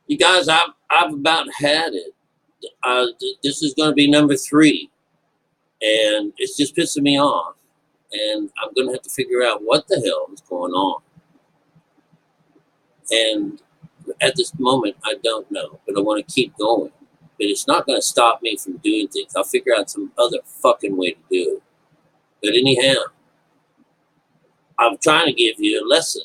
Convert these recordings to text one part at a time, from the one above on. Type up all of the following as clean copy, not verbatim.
You guys, I've about had it. This is going to be number 3, and it's just pissing me off. And I'm going to have to figure out what the hell is going on. And at this moment, I don't know, but I want to keep going. But it's not going to stop me from doing things. I'll figure out some other fucking way to do it. But anyhow, I'm trying to give you a lesson.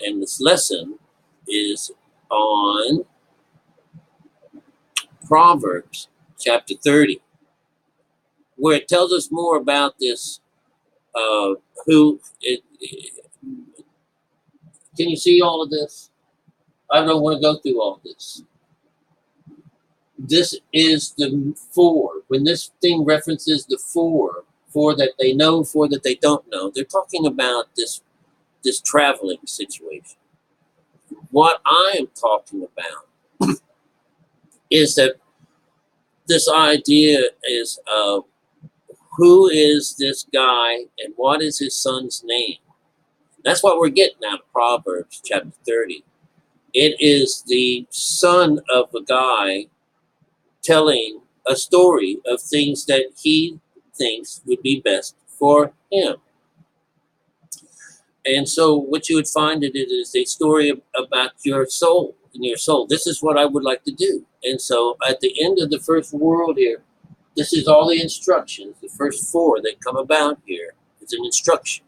And this lesson is on Proverbs chapter 30, where it tells us more about this. Can you see all of this? I don't want to go through all this. This is the 4. When this thing references the 4 that they know, 4 that they don't know, they're talking about this traveling situation. What I am talking about is that this idea is who is this guy and what is his son's name? That's what we're getting out of Proverbs chapter 30. It is the son of a guy telling a story of things that he thinks would be best for him. And so what you would find it is a story about your soul and your soul. This is what I would like to do. And so at the end of the first world here, this is all the instructions. The first 4 that come about here is an instruction.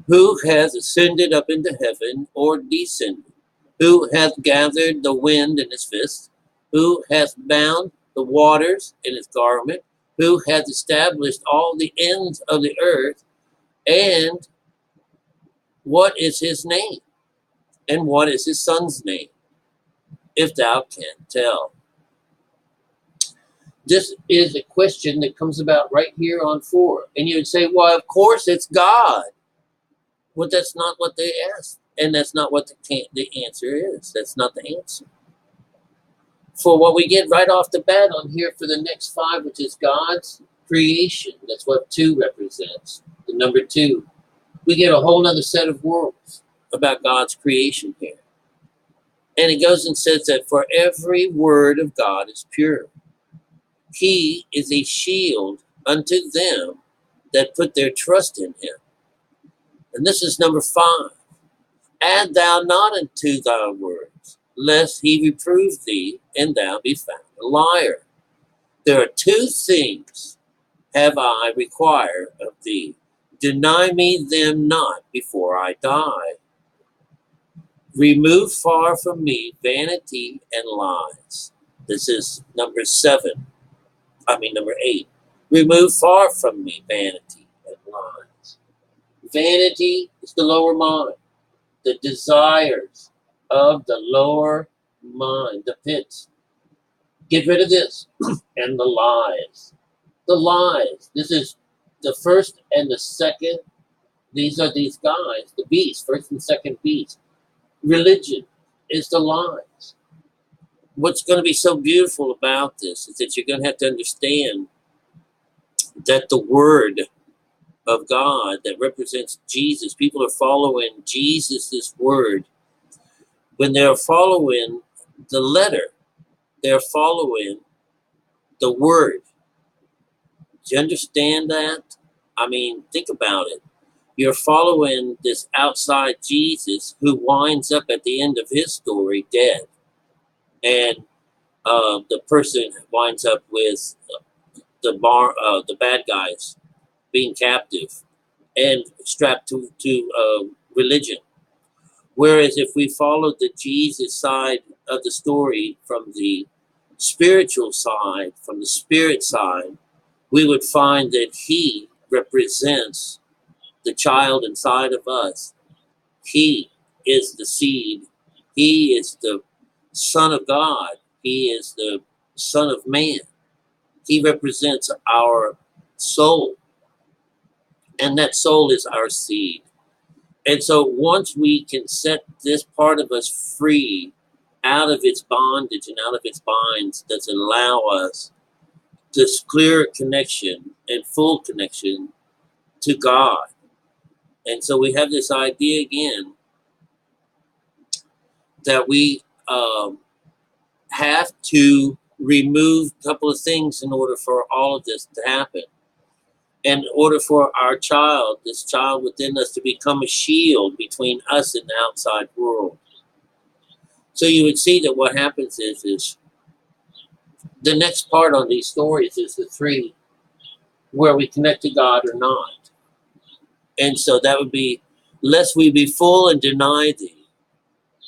Who has ascended up into heaven or descended? Who hath gathered the wind in his fist? Who hath bound the waters in his garment? Who hath established all the ends of the earth? And what is his name? And what is his son's name? If thou canst tell. This is a question that comes about right here on 4. And you would say, well, of course it's God. Well, that's not what they asked. And that's not what the answer is. That's not the answer. For what we get right off the bat on here for the next 5, which is God's creation. That's what 2 represents. The number 2. We get a whole other set of words about God's creation here. And it goes and says that for every word of God is pure. He is a shield unto them that put their trust in him. And this is number 5. Add thou not unto thy words, lest he reprove thee, and thou be found a liar. There are 2 things have I require of thee. Deny me them not before I die. Remove far from me vanity and lies. This is number 8. Remove far from me vanity and lies. Vanity is the lower mind. The desires of the lower mind, the pits. Get rid of this. And the lies. The lies. This is the first and the second. These are these guys, the beast, first and second beast. Religion is the lies. What's going to be so beautiful about this is that you're going to have to understand that the word of God that represents Jesus, people are following Jesus' word. When they're following the letter, they're following the word. Do you understand that? I mean, think about it. You're following this outside Jesus who winds up at the end of his story dead. And the person winds up with the bad guys being captive and strapped to religion. Whereas if we followed the Jesus side of the story from the spiritual side, from the spirit side, we would find that he represents the child inside of us. He is the seed. He is the Son of God. He is the Son of Man. He represents our soul. And that soul is our seed. And so once we can set this part of us free out of its bondage and out of its binds, doesn't allow us this clear connection and full connection to God. And so we have this idea again that we have to remove a couple of things in order for all of this to happen. In order for our child, this child within us, to become a shield between us and the outside world. So you would see that what happens is the next part on these stories is the three where we connect to God or not. And so that would be, lest we be full and deny thee,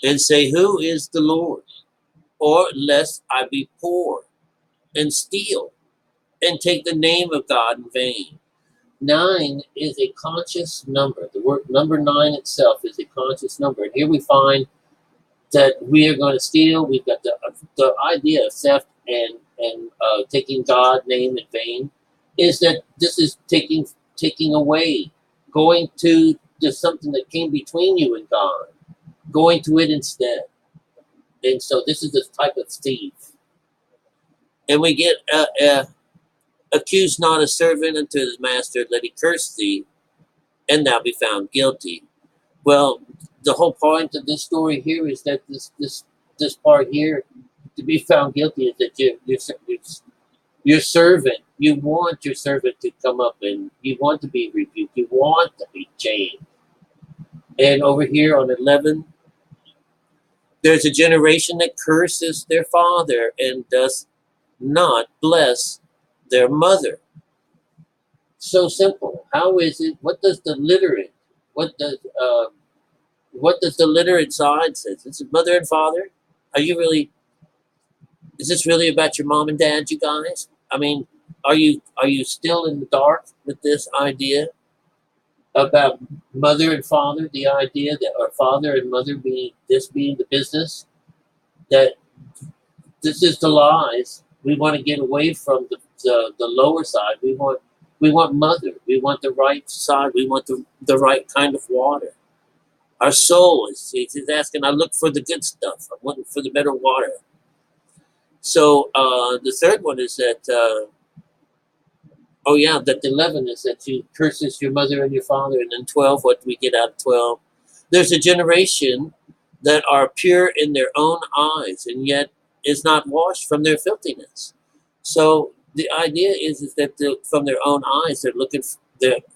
and say, who is the Lord? Or lest I be poor and steal and take the name of God in vain. 9 is a conscious number. The word number 9 itself is a conscious number. And here we find that we are going to steal. We've got the idea of theft and taking God's name in vain, is that this is taking away, going to just something that came between you and God, going to it instead. And so this is the type of thief. And we get accuse not a servant unto his master, let he curse thee, and thou be found guilty. Well, the whole point of this story here is that this part here, to be found guilty, is that your servant, you want your servant to come up and you want to be rebuked, you want to be changed. And over here on 11, there's a generation that curses their father and does not bless their mother. So simple. How is it? What does the literate? What does the literate side say? Is it mother and father? Are you really? Is this really about your mom and dad, you guys? I mean, are you still in the dark with this idea about mother and father? The idea that our father and mother being the business, that this is the lies. We want to get away from the lower side. We want mother. We want the right side. We want the right kind of water. Our soul is asking, I look for the good stuff. I'm looking for the better water. So the third one is that, that 11 is that you curses your mother and your father. And then 12, what do we get out of 12? There's a generation that are pure in their own eyes and yet is not washed from their filthiness. So the idea is that from their own eyes, they're looking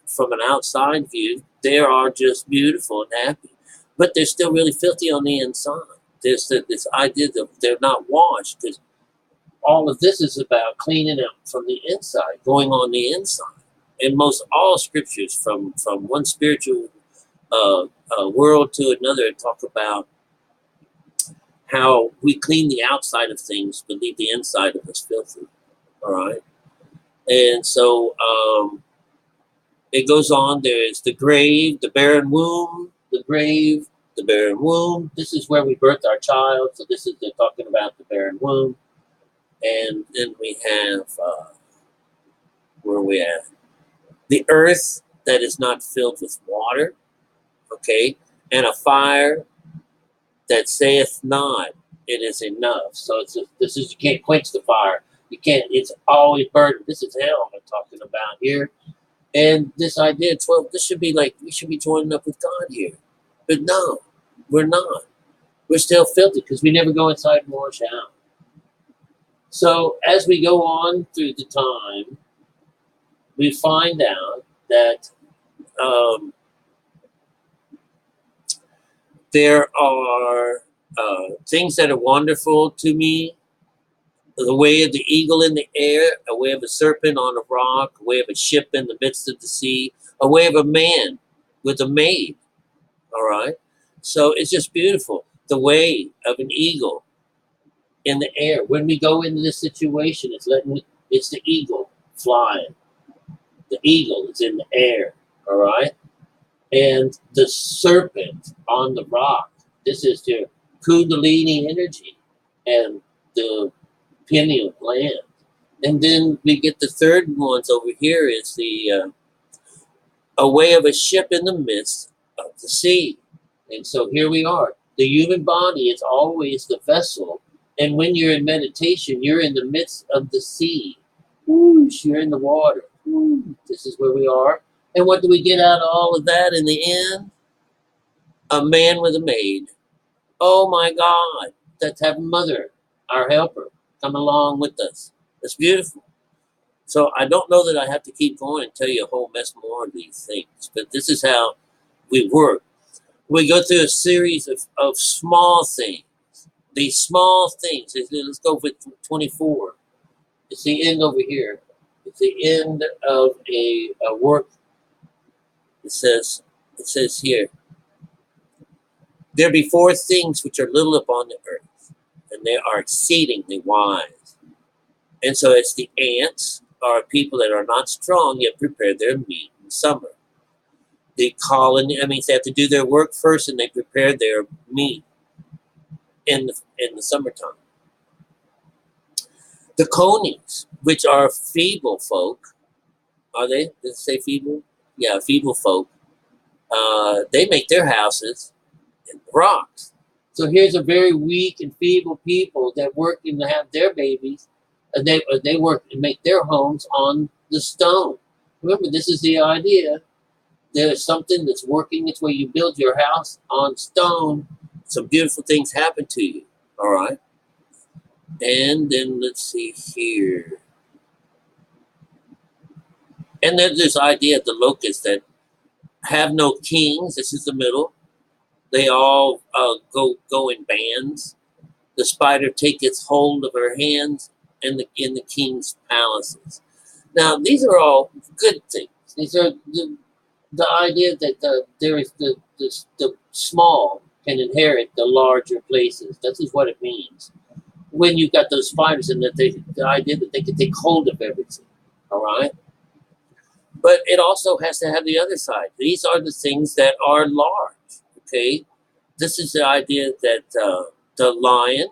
from an outside view, they are just beautiful and happy, but they're still really filthy on the inside. There's this idea that they're not washed, because all of this is about cleaning up from the inside, going on the inside. And most all scriptures from one spiritual world to another talk about how we clean the outside of things, but leave the inside of us filthy. All right. And so it goes on. There's the grave, the barren womb, the grave, the barren womb. This is where we birth our child. So they're talking about the barren womb. And then we have, where are we at? The earth that is not filled with water. Okay. And a fire that saith not, it is enough. So you can't quench the fire. You can't, it's always burning. This is hell I'm talking about here. And this idea, 12, this should be like, we should be joining up with God here. But no, we're not. We're still filthy because we never go inside and wash out. So as we go on through the time, we find out that there are things that are wonderful to me. The way of the eagle in the air, a way of a serpent on a rock, a way of a ship in the midst of the sea, a way of a man with a maid. All right. So it's just beautiful. The way of an eagle in the air. When we go into this situation, it's the eagle flying. The eagle is in the air. All right. And the serpent on the rock. This is the Kundalini energy and the pineal gland. And then we get the third ones over here is the a way of a ship in the midst of the sea. And so here we are. The human body is always the vessel. And when you're in meditation, you're in the midst of the sea. Whoosh, you're in the water. Whoosh, this is where we are. And what do we get out of all of that in the end? A man with a maid. Oh my God. that's have a mother, our helper, come along with us. It's beautiful. So I don't know that I have to keep going and tell you a whole mess more of these things, but this is how we work. We go through a series of small things. These small things. Let's go with 24. It's the end over here. It's the end of a work. It says here, there be four things which are little upon the earth, and they are exceedingly wise. And so it's the ants are people that are not strong yet prepare their meat in summer. The colony, I mean, they have to do their work first, and they prepare their meat in the summertime. The conies, which are feeble folk, are they? Did it say feeble? Yeah, feeble folk. They make their houses in the rocks. So here's a very weak and feeble people that work and have their babies, and they work and make their homes on the stone. Remember, this is the idea. There's something that's working its way. You build your house on stone, some beautiful things happen to you. All right. And then let's see here. And there's this idea of the locusts that have no kings. This is the middle. They all go in bands. The spider taketh hold of her hands in the king's palaces. Now, these are all good things. These are the idea that there is the small can inherit the larger places. This is what it means. When you've got those spiders and the idea that they can take hold of everything. All right? But it also has to have the other side. These are the things that are large. Okay? This is the idea that the lion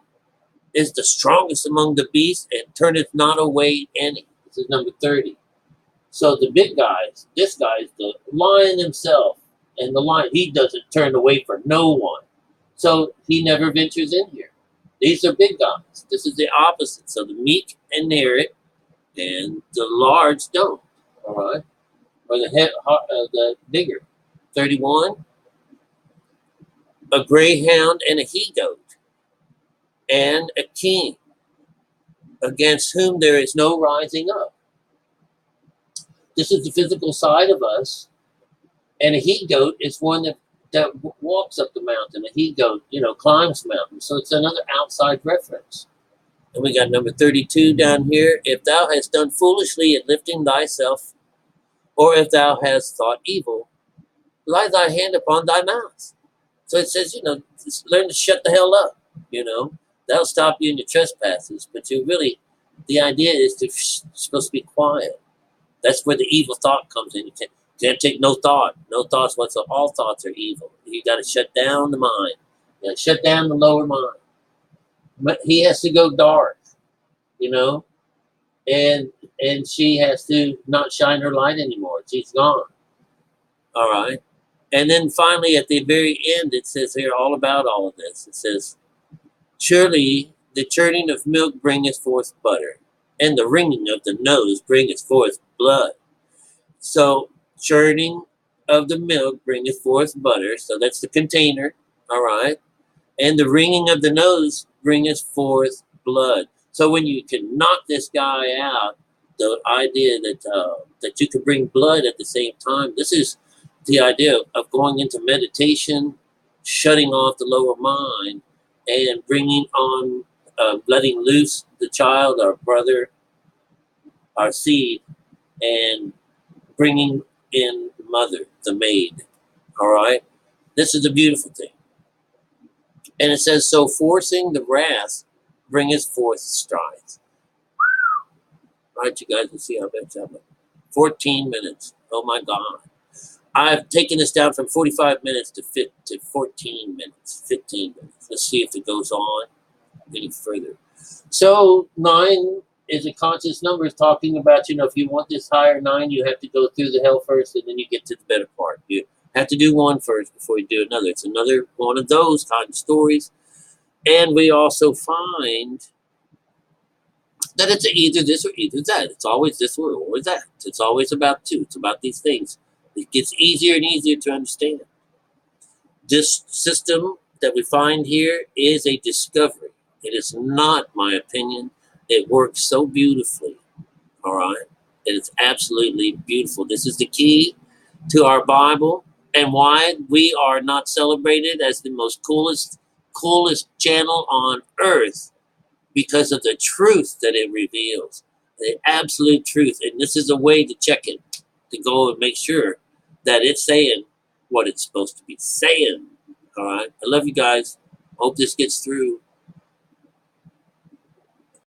is the strongest among the beasts and turneth not away any. This is number 30. So the big guys, this guy is the lion himself. And the lion, he doesn't turn away for no one. So he never ventures in here. These are big guys. This is the opposite. So the meek inherit and the large don't. All right? Or the bigger. 31. A greyhound and a he-goat and a king against whom there is no rising up. This is the physical side of us. And a he-goat is one that walks up the mountain. A he-goat, climbs mountains. So it's another outside reference. And we got number 32 down here. If thou hast done foolishly in lifting thyself, or if thou hast thought evil, lie thy hand upon thy mouth. So it says, just learn to shut the hell up, That'll stop you in your trespasses. But the idea is supposed to be quiet. That's where the evil thought comes in. You can't take no thought. No thoughts whatsoever. All thoughts are evil. You got to shut down the mind. You got to shut down the lower mind. But he has to go dark, and she has to not shine her light anymore. She's gone. All right. And then finally, at the very end, it says here all about all of this. It says, surely the churning of milk bringeth forth butter, and the wringing of the nose bringeth forth blood. So churning of the milk bringeth forth butter. So that's the container. All right. And the wringing of the nose bringeth forth blood. So when you can knock this guy out, the idea that you can bring blood at the same time, this is the idea of going into meditation, shutting off the lower mind, and bringing on, letting loose the child, our brother, our seed, and bringing in the mother, the maid. All right? This is a beautiful thing. And it says, so forcing the wrath bringeth forth strife. All right, you guys will see how bad I'm 14 minutes. Oh my God. I've taken this down from 45 minutes to 14 minutes, 15 minutes. Let's see if it goes on any further. So 9 is a conscious number. It's talking about, if you want this higher 9, you have to go through the hell first, and then you get to the better part. You have to do one first before you do another. It's another one of those kind of stories. And we also find that it's either this or either that. It's always this or that. It's always about two. It's about these things. It gets easier and easier to understand. This system that we find here is a discovery. It is not my opinion. It works so beautifully. All right. It is absolutely beautiful. This is the key to our Bible and why we are not celebrated as the most coolest channel on earth, because of the truth that it reveals, the absolute truth. And this is a way to check it, to go and make sure that it's saying what it's supposed to be saying. All right. I love you guys. Hope this gets through.